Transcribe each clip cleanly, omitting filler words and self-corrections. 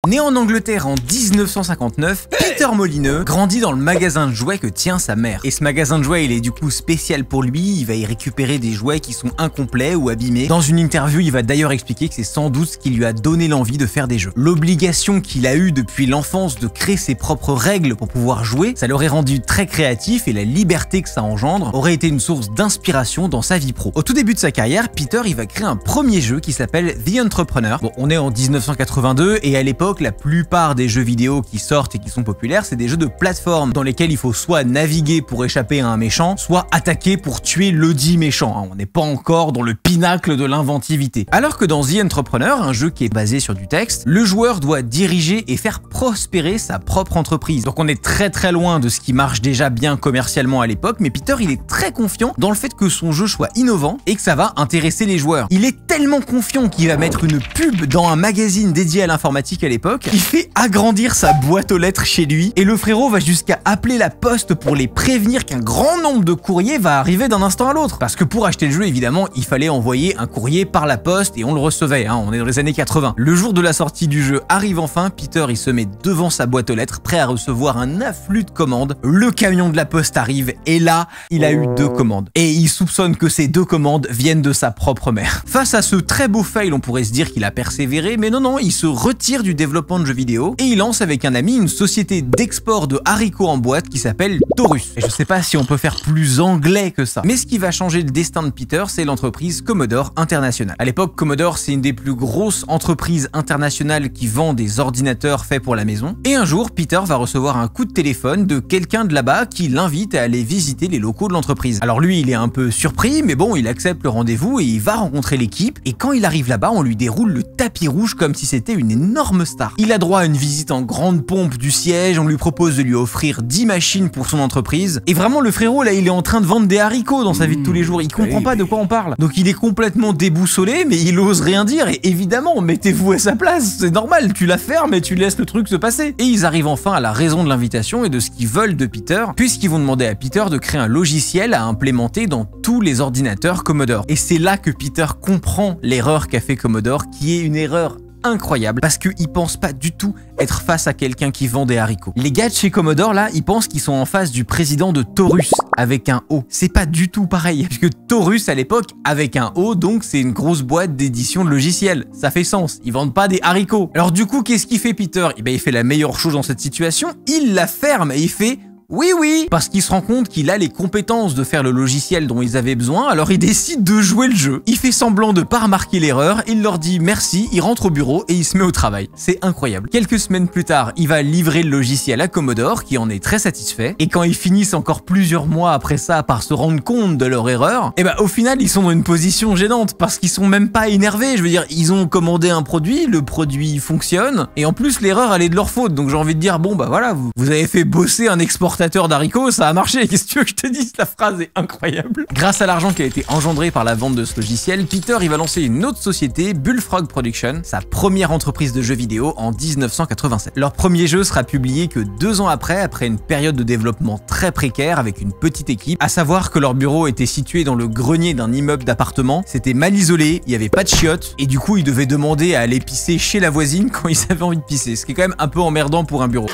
Né en Angleterre en 1959, Peter Molyneux grandit dans le magasin de jouets que tient sa mère. Et ce magasin de jouets, il est du coup spécial pour lui, il va y récupérer des jouets qui sont incomplets ou abîmés. Dans une interview, il va d'ailleurs expliquer que c'est sans doute ce qui lui a donné l'envie de faire des jeux. L'obligation qu'il a eue depuis l'enfance de créer ses propres règles pour pouvoir jouer, ça l'aurait rendu très créatif et la liberté que ça engendre aurait été une source d'inspiration dans sa vie pro. Au tout début de sa carrière, Peter il va créer un premier jeu qui s'appelle The Entrepreneur. Bon, on est en 1982 et à l'époque, la plupart des jeux vidéo qui sortent et qui sont populaires, c'est des jeux de plateforme dans lesquels il faut soit naviguer pour échapper à un méchant, soit attaquer pour tuer le dit méchant. On n'est pas encore dans le pinacle de l'inventivité. Alors que dans The Entrepreneur, un jeu qui est basé sur du texte, le joueur doit diriger et faire prospérer sa propre entreprise. Donc on est très loin de ce qui marche déjà bien commercialement à l'époque, mais Peter il est très confiant dans le fait que son jeu soit innovant et que ça va intéresser les joueurs. Il est tellement confiant qu'il va mettre une pub dans un magazine dédié à l'informatique à l'époque, il fait agrandir sa boîte aux lettres chez lui et le frérot va jusqu'à appeler la poste pour les prévenir qu'un grand nombre de courriers va arriver d'un instant à l'autre. Parce que pour acheter le jeu, évidemment, il fallait envoyer un courrier par la poste et on le recevait, on est dans les années 80. Le jour de la sortie du jeu arrive enfin, Peter il se met devant sa boîte aux lettres, prêt à recevoir un afflux de commandes. Le camion de la poste arrive et là, il a eu 2 commandes. Et il soupçonne que ces 2 commandes viennent de sa propre mère. Face à ce très beau fail, on pourrait se dire qu'il a persévéré, mais non, il se retire du développement de jeux vidéo et il lance avec un ami une société d'export de haricots en boîte qui s'appelle Taurus. Et je sais pas si on peut faire plus anglais que ça. Mais ce qui va changer le destin de Peter, c'est l'entreprise Commodore International. À l'époque, Commodore, c'est une des plus grosses entreprises internationales qui vend des ordinateurs faits pour la maison. Et un jour, Peter va recevoir un coup de téléphone de quelqu'un de là-bas qui l'invite à aller visiter les locaux de l'entreprise. Alors lui, il est un peu surpris, mais bon, il accepte le rendez-vous et il va rencontrer l'équipe. Et quand il arrive là-bas, on lui déroule le tapis rouge comme si c'était une énorme star. Il a droit à une visite en grande pompe du siège, on lui propose de lui offrir 10 machines pour son entreprise. Et vraiment, le frérot, là, il est en train de vendre des haricots dans sa vie de tous les jours. Il comprend pas de quoi on parle. Donc il est complètement déboussolé, mais il ose rien dire. Et évidemment, mettez-vous à sa place. C'est normal, tu la fermes et tu laisses le truc se passer. Et ils arrivent enfin à la raison de l'invitation et de ce qu'ils veulent de Peter, puisqu'ils vont demander à Peter de créer un logiciel à implémenter dans tous les ordinateurs Commodore. Et c'est là que Peter comprend l'erreur qu'a fait Commodore, qui est une erreur incroyable parce qu'ils pensent pas du tout être face à quelqu'un qui vend des haricots. Les gars de chez Commodore là, ils pensent qu'ils sont en face du président de Taurus avec un O. C'est pas du tout pareil puisque Taurus à l'époque avec un O, donc c'est une grosse boîte d'édition de logiciels. Ça fait sens, ils vendent pas des haricots. Alors du coup, qu'est-ce qu'il fait Peter? Eh ben il fait la meilleure chose dans cette situation, il la ferme et il fait oui, parce qu'il se rend compte qu'il a les compétences de faire le logiciel dont ils avaient besoin, alors il décide de jouer le jeu. Il fait semblant de pas remarquer l'erreur, il leur dit merci, il rentre au bureau et il se met au travail. C'est incroyable. Quelques semaines plus tard, il va livrer le logiciel à Commodore, qui en est très satisfait, et quand ils finissent encore plusieurs mois après ça par se rendre compte de leur erreur, et ben au final ils sont dans une position gênante, parce qu'ils sont même pas énervés, je veux dire, ils ont commandé un produit, le produit fonctionne, et en plus l'erreur elle est de leur faute, donc j'ai envie de dire bon bah voilà, vous avez fait bosser un exportateur d'haricots, ça a marché. Qu'est-ce que tu veux que je te dise? La phrase est incroyable. Grâce à l'argent qui a été engendré par la vente de ce logiciel, Peter il va lancer une autre société, Bullfrog Production, sa première entreprise de jeux vidéo en 1987. Leur premier jeu sera publié que 2 ans après une période de développement très précaire avec une petite équipe, à savoir que leur bureau était situé dans le grenier d'un immeuble d'appartement, c'était mal isolé, il y avait pas de chiottes, et du coup ils devaient demander à aller pisser chez la voisine quand ils avaient envie de pisser, ce qui est quand même un peu emmerdant pour un bureau.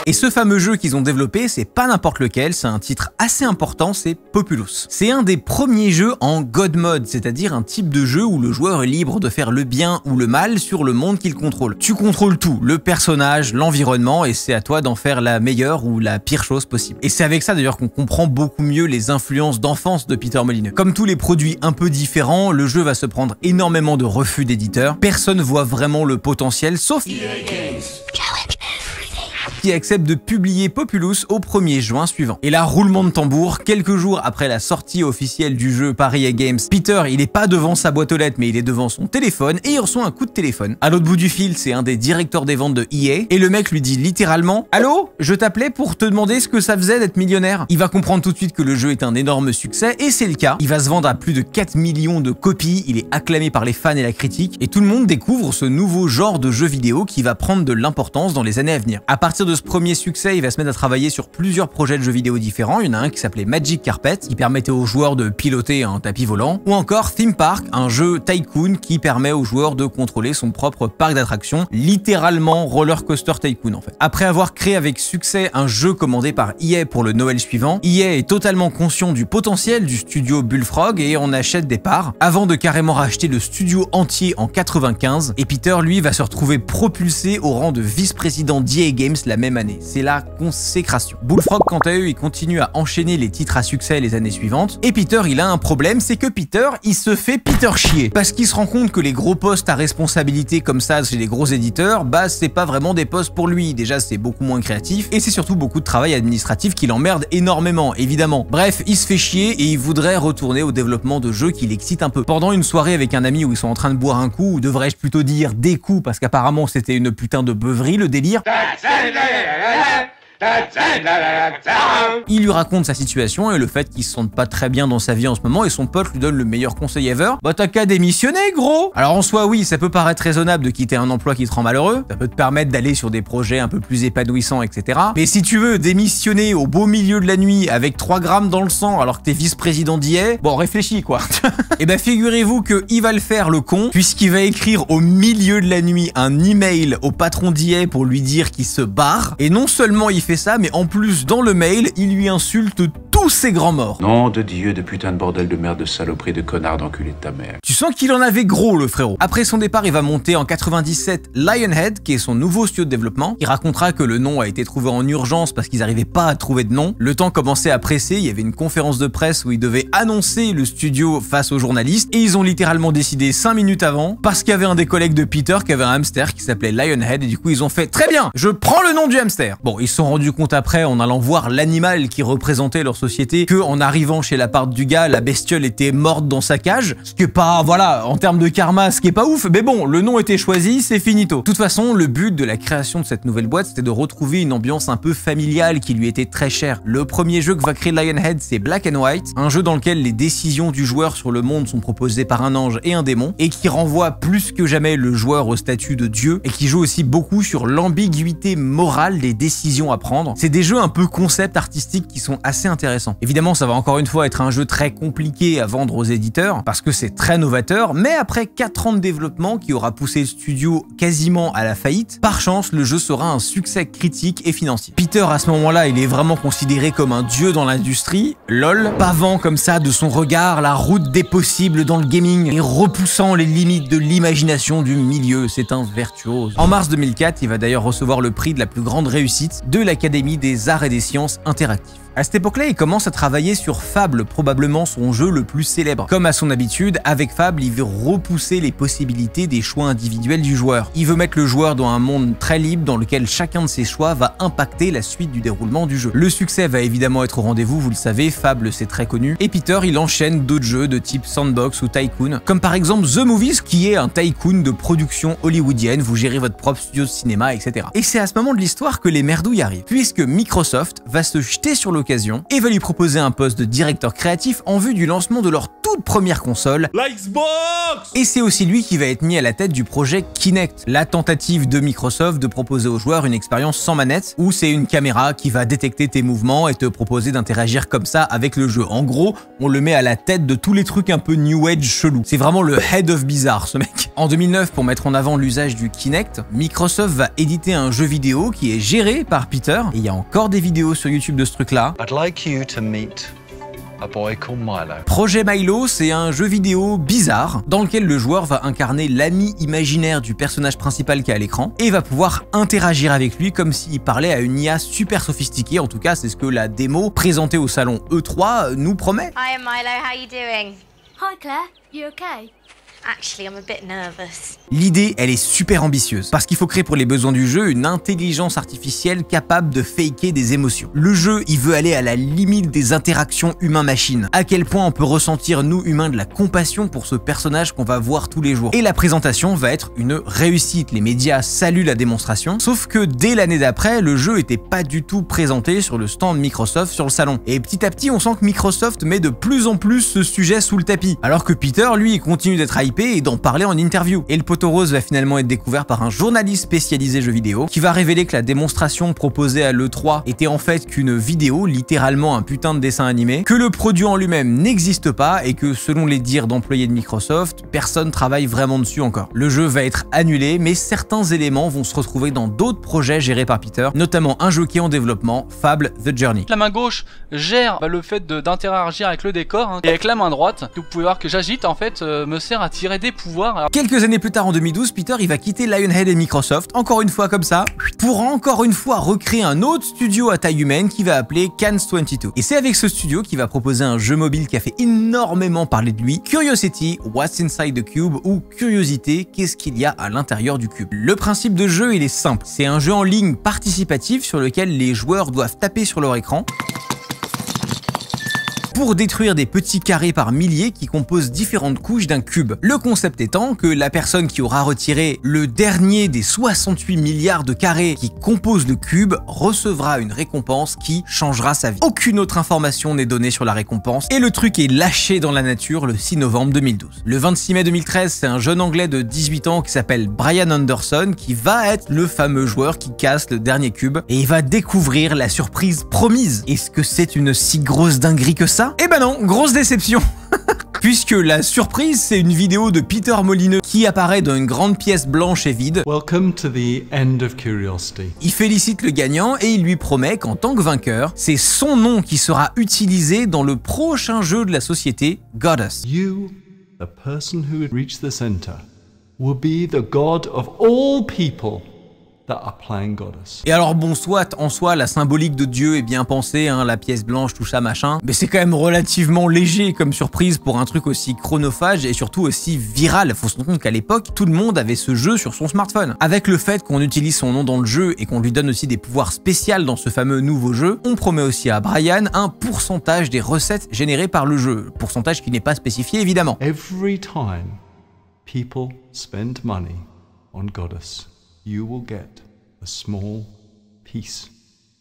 Et ce fameux jeu qu'ils ont développé, c'est pas n'importe lequel, c'est un titre assez important, c'est Populous. C'est un des premiers jeux en God Mode, c'est-à-dire un type de jeu où le joueur est libre de faire le bien ou le mal sur le monde qu'il contrôle. Tu contrôles tout, le personnage, l'environnement, et c'est à toi d'en faire la meilleure ou la pire chose possible. Et c'est avec ça d'ailleurs qu'on comprend beaucoup mieux les influences d'enfance de Peter Molyneux. Comme tous les produits un peu différents, le jeu va se prendre énormément de refus d'éditeurs. Personne voit vraiment le potentiel, sauf qui accepte de publier Populous au 1er juin suivant. Et là, roulement de tambour, quelques jours après la sortie officielle du jeu par EA Games, Peter, il est pas devant sa boîte aux lettres, mais il est devant son téléphone et il reçoit un coup de téléphone. À l'autre bout du fil, c'est un des directeurs des ventes de EA et le mec lui dit littéralement « Allô, je t'appelais pour te demander ce que ça faisait d'être millionnaire ». Il va comprendre tout de suite que le jeu est un énorme succès et c'est le cas. Il va se vendre à plus de 4 millions de copies, il est acclamé par les fans et la critique et tout le monde découvre ce nouveau genre de jeu vidéo qui va prendre de l'importance dans les années à venir. À partir de de ce premier succès, il va se mettre à travailler sur plusieurs projets de jeux vidéo différents. Il y en a un qui s'appelait Magic Carpet, qui permettait aux joueurs de piloter un tapis volant, ou encore Theme Park, un jeu tycoon qui permet aux joueurs de contrôler son propre parc d'attractions, littéralement Roller Coaster Tycoon en fait. Après avoir créé avec succès un jeu commandé par EA pour le Noël suivant, EA est totalement conscient du potentiel du studio Bullfrog et en achète des parts, avant de carrément racheter le studio entier en 95, et Peter lui va se retrouver propulsé au rang de vice-président d'EA Games la même année. C'est la consécration. Bullfrog quant à eux, il continue à enchaîner les titres à succès les années suivantes, et Peter il a un problème, c'est que Peter il se fait Peter chier, parce qu'il se rend compte que les gros postes à responsabilité comme ça chez les gros éditeurs, bah c'est pas vraiment des postes pour lui. Déjà c'est beaucoup moins créatif, et c'est surtout beaucoup de travail administratif qui l'emmerde énormément, évidemment. Bref, il se fait chier et il voudrait retourner au développement de jeux qui l'excitent un peu. Pendant une soirée avec un ami où ils sont en train de boire un coup, ou devrais-je plutôt dire des coups, parce qu'apparemment c'était une putain de beuverie le délire, il lui raconte sa situation et le fait qu'il se sente pas très bien dans sa vie en ce moment, et son pote lui donne le meilleur conseil ever. Bah t'as qu'à démissionner gros. Alors en soi oui, ça peut paraître raisonnable de quitter un emploi qui te rend malheureux, ça peut te permettre d'aller sur des projets un peu plus épanouissants, etc. Mais si tu veux démissionner au beau milieu de la nuit avec 3 grammes dans le sang alors que t'es vice-président d'EA, bon réfléchis quoi. Et bah figurez-vous qu'il va le faire le con, puisqu'il va écrire au milieu de la nuit un email au patron d'EA pour lui dire qu'il se barre, et non seulement il fait ça, mais en plus dans le mail, il lui insulte tous ses grands morts. Nom de Dieu, de putain de bordel de merde, de saloperie, de connard, d'enculé de ta mère. Tu sens qu'il en avait gros le frérot. Après son départ, il va monter en 97 Lionhead, qui est son nouveau studio de développement. Il racontera que le nom a été trouvé en urgence parce qu'ils n'arrivaient pas à trouver de nom. Le temps commençait à presser, il y avait une conférence de presse où ils devaient annoncer le studio face aux journalistes, et ils ont littéralement décidé 5 minutes avant, parce qu'il y avait un des collègues de Peter qui avait un hamster qui s'appelait Lionhead, et du coup ils ont fait très bien, je prends le nom du hamster. Bon, ils se sont rendus compte après en allant voir l'animal qui représentait leur société que en arrivant chez l'appart du gars, la bestiole était morte dans sa cage, ce qui est pas, voilà, en termes de karma, ce qui est pas ouf, mais bon, le nom était choisi, c'est finito. De toute façon, le but de la création de cette nouvelle boîte, c'était de retrouver une ambiance un peu familiale qui lui était très chère. Le premier jeu que va créer Lionhead, c'est Black and White, un jeu dans lequel les décisions du joueur sur le monde sont proposées par un ange et un démon, et qui renvoie plus que jamais le joueur au statut de dieu, et qui joue aussi beaucoup sur l'ambiguïté morale des décisions à prendre. C'est des jeux un peu concept artistique qui sont assez intéressants. Évidemment, ça va encore une fois être un jeu très compliqué à vendre aux éditeurs, parce que c'est très novateur, mais après 4 ans de développement qui aura poussé le studio quasiment à la faillite, par chance, le jeu sera un succès critique et financier. Peter, à ce moment-là, il est vraiment considéré comme un dieu dans l'industrie, lol, pavant comme ça de son regard la route des possibles dans le gaming et repoussant les limites de l'imagination du milieu, c'est un virtuose. En mars 2004, il va d'ailleurs recevoir le prix de la plus grande réussite de l'Académie des Arts et des Sciences Interactifs. À cette époque-là, il commence à travailler sur Fable, probablement son jeu le plus célèbre. Comme à son habitude, avec Fable, il veut repousser les possibilités des choix individuels du joueur. Il veut mettre le joueur dans un monde très libre dans lequel chacun de ses choix va impacter la suite du déroulement du jeu. Le succès va évidemment être au rendez-vous, vous le savez, Fable c'est très connu. Et Peter, il enchaîne d'autres jeux de type sandbox ou tycoon, comme par exemple The Movies, qui est un tycoon de production hollywoodienne, vous gérez votre propre studio de cinéma, etc. Et c'est à ce moment de l'histoire que les merdouilles arrivent, puisque Microsoft va se jeter sur l'occasion et va lui proposer un poste de directeur créatif en vue du lancement de leur toute première console, la Xbox. Et c'est aussi lui qui va être mis à la tête du projet Kinect, la tentative de Microsoft de proposer aux joueurs une expérience sans manette, où c'est une caméra qui va détecter tes mouvements et te proposer d'interagir comme ça avec le jeu. En gros, on le met à la tête de tous les trucs un peu New Age chelou. C'est vraiment le head of bizarre, ce mec. En 2009, pour mettre en avant l'usage du Kinect, Microsoft va éditer un jeu vidéo qui est géré par Peter, et il y a encore des vidéos sur YouTube de ce truc-là. I'd like you to meet a boy called Milo. Projet Milo, c'est un jeu vidéo bizarre dans lequel le joueur va incarner l'ami imaginaire du personnage principal qui est à l'écran et va pouvoir interagir avec lui comme s'il parlait à une IA super sophistiquée. En tout cas, c'est ce que la démo présentée au salon E3 nous promet. Hi Milo, how you doing? Hi Claire, you okay? Actually, I'm a bit nervous. L'idée, elle est super ambitieuse, parce qu'il faut créer pour les besoins du jeu une intelligence artificielle capable de faker des émotions. Le jeu, il veut aller à la limite des interactions humain-machine. À quel point on peut ressentir, nous humains, de la compassion pour ce personnage qu'on va voir tous les jours. Et la présentation va être une réussite. Les médias saluent la démonstration, sauf que dès l'année d'après, le jeu était pas du tout présenté sur le stand Microsoft sur le salon. Et petit à petit, on sent que Microsoft met de plus en plus ce sujet sous le tapis, alors que Peter, lui, il continue d'être hypé hyper et d'en parler en interview. Et le poteau rose va finalement être découvert par un journaliste spécialisé jeux vidéo qui va révéler que la démonstration proposée à l'E3 était en fait qu'une vidéo, littéralement un putain de dessin animé, que le produit en lui-même n'existe pas et que selon les dires d'employés de Microsoft, personne travaille vraiment dessus encore. Le jeu va être annulé, mais certains éléments vont se retrouver dans d'autres projets gérés par Peter, notamment un jeu qui est en développement, Fable The Journey. La main gauche gère le fait d'interagir avec le décor, et avec la main droite, vous pouvez voir que j'agite en fait, me sert à tirer des pouvoirs. Alors... Quelques années plus tard en 2012, Peter il va quitter Lionhead et Microsoft, encore une fois comme ça, pour encore une fois recréer un autre studio à taille humaine qui va appeler Cans 22. Et c'est avec ce studio qu'il va proposer un jeu mobile qui a fait énormément parler de lui, Curiosity, What's Inside the Cube, ou Curiosité, qu'est-ce qu'il y a à l'intérieur du cube. Le principe de jeu il est simple, c'est un jeu en ligne participatif sur lequel les joueurs doivent taper sur leur écran pour détruire des petits carrés par milliers qui composent différentes couches d'un cube. Le concept étant que la personne qui aura retiré le dernier des 68 milliards de carrés qui composent le cube recevra une récompense qui changera sa vie. Aucune autre information n'est donnée sur la récompense et le truc est lâché dans la nature le 6 novembre 2012. Le 26 mai 2013, c'est un jeune anglais de 18 ans qui s'appelle Brian Anderson qui va être le fameux joueur qui casse le dernier cube et il va découvrir la surprise promise. Est-ce que c'est une si grosse dinguerie que ça? Eh ben non, grosse déception. Puisque la surprise, c'est une vidéo de Peter Molineux qui apparaît dans une grande pièce blanche et vide. Welcome to the end of Curiosity. Il félicite le gagnant et il lui promet qu'en tant que vainqueur, c'est son nom qui sera utilisé dans le prochain jeu de la société, Godus. You, the person who reached the center, will be the God of all people that are playing Godus. Et alors bon, soit en soi la symbolique de Dieu est bien pensée, hein, la pièce blanche, tout ça machin, mais c'est quand même relativement léger comme surprise pour un truc aussi chronophage et surtout aussi viral. Faut se rendre compte qu'à l'époque, tout le monde avait ce jeu sur son smartphone. Avec le fait qu'on utilise son nom dans le jeu et qu'on lui donne aussi des pouvoirs spéciaux dans ce fameux nouveau jeu, on promet aussi à Brian un pourcentage des recettes générées par le jeu, pourcentage qui n'est pas spécifié évidemment. Every time people spend money on Godus, you will get a small piece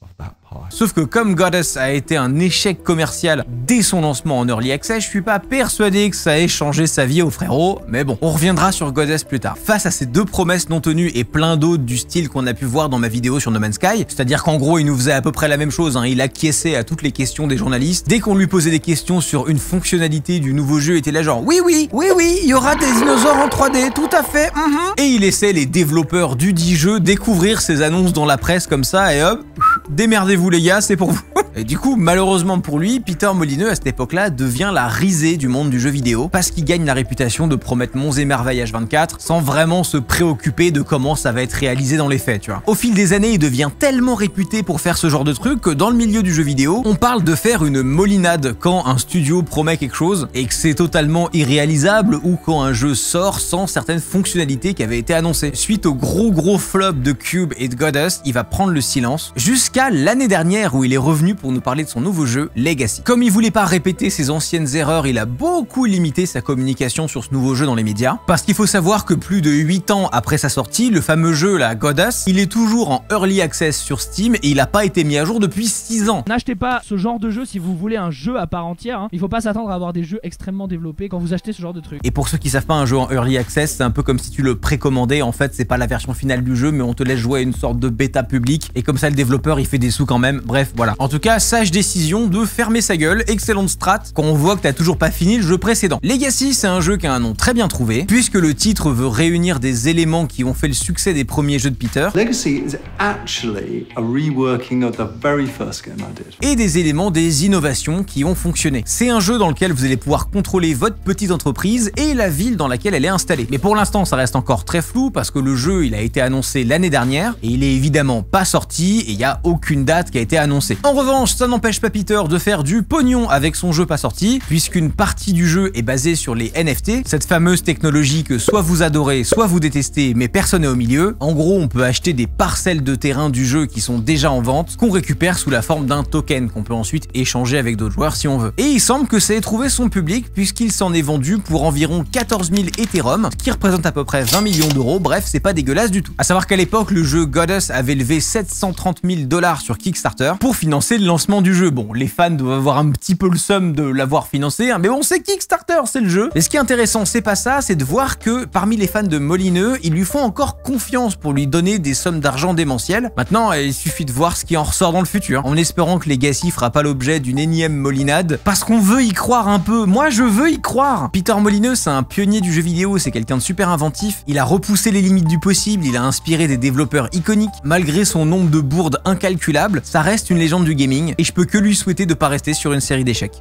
of that pie. Sauf que comme Godus a été un échec commercial dès son lancement en Early Access, je suis pas persuadé que ça ait changé sa vie au frérot, mais bon, on reviendra sur Godus plus tard. Face à ces deux promesses non tenues et plein d'autres du style qu'on a pu voir dans ma vidéo sur No Man's Sky, c'est-à-dire qu'en gros il nous faisait à peu près la même chose, hein, il acquiesçait à toutes les questions des journalistes. Dès qu'on lui posait des questions sur une fonctionnalité du nouveau jeu, il était là genre oui, il y aura des dinosaures en 3D, tout à fait, Et il laissait les développeurs du dit jeu découvrir ses annonces dans la presse comme ça et hop, démerdez-vous les gars, c'est pour vous. Et du coup, malheureusement pour lui, Peter Molineux à cette époque-là devient la risée du monde du jeu vidéo parce qu'il gagne la réputation de promettre monts et merveilles H24 sans vraiment se préoccuper de comment ça va être réalisé dans les faits, tu vois. Au fil des années, il devient tellement réputé pour faire ce genre de truc que dans le milieu du jeu vidéo, on parle de faire une molinade quand un studio promet quelque chose et que c'est totalement irréalisable ou quand un jeu sort sans certaines fonctionnalités qui avaient été annoncées. Suite au gros flop de Cube et de Godus, il va prendre le silence jusqu'à l'année dernière où il est revenu pour nous parler de son nouveau jeu Legacy. Comme il voulait pas répéter ses anciennes erreurs, il a beaucoup limité sa communication sur ce nouveau jeu dans les médias. Parce qu'il faut savoir que plus de 8 ans après sa sortie, le fameux jeu, la Godus, il est toujours en Early Access sur Steam et il n'a pas été mis à jour depuis 6 ans. N'achetez pas ce genre de jeu si vous voulez un jeu à part entière, hein. Il faut pas s'attendre à avoir des jeux extrêmement développés quand vous achetez ce genre de truc. Et pour ceux qui savent pas, un jeu en Early Access, c'est un peu comme si tu le précommandais. En fait, c'est pas la version finale du jeu, mais on te laisse jouer à une sorte de bêta publique et comme ça le développeur il fait des sous quand même. Bref, voilà. En tout cas, sage décision de fermer sa gueule, excellente strat quand on voit que t'as toujours pas fini le jeu précédent. Legacy, c'est un jeu qui a un nom très bien trouvé, puisque le titre veut réunir des éléments qui ont fait le succès des premiers jeux de Peter. Legacy is actually a reworking of the very first game I did. Et des éléments des innovations qui ont fonctionné. C'est un jeu dans lequel vous allez pouvoir contrôler votre petite entreprise et la ville dans laquelle elle est installée. Mais pour l'instant, ça reste encore très flou parce que le jeu, il a été annoncé l'année dernière et il est évidemment pas sorti et il y a aucune date qui a été annoncée. En revanche, ça n'empêche pas Peter de faire du pognon avec son jeu pas sorti, puisqu'une partie du jeu est basée sur les NFT, cette fameuse technologie que soit vous adorez, soit vous détestez, mais personne n'est au milieu. En gros, on peut acheter des parcelles de terrain du jeu qui sont déjà en vente, qu'on récupère sous la forme d'un token qu'on peut ensuite échanger avec d'autres joueurs si on veut. Et il semble que ça ait trouvé son public, puisqu'il s'en est vendu pour environ 14 000 Ethereum, ce qui représente à peu près 20 millions d'euros. Bref, c'est pas dégueulasse du tout. À savoir qu'à l'époque, le jeu Godus avait levé $730 000 $100 sur Kickstarter pour financer le lancement du jeu. Bon, les fans doivent avoir un petit peu le somme de l'avoir financé, hein, mais bon, c'est Kickstarter, c'est le jeu. Et ce qui est intéressant, c'est pas ça, c'est de voir que parmi les fans de Molineux, ils lui font encore confiance pour lui donner des sommes d'argent démentielles. Maintenant, il suffit de voir ce qui en ressort dans le futur, en espérant que Legacy fera pas l'objet d'une énième molinade, parce qu'on veut y croire un peu. Moi, je veux y croire. Peter Molineux, c'est un pionnier du jeu vidéo, c'est quelqu'un de super inventif. Il a repoussé les limites du possible, il a inspiré des développeurs iconiques. Malgré son nombre de bourdes incalculables, ça reste une légende du gaming, et je peux que lui souhaiter de pas rester sur une série d'échecs.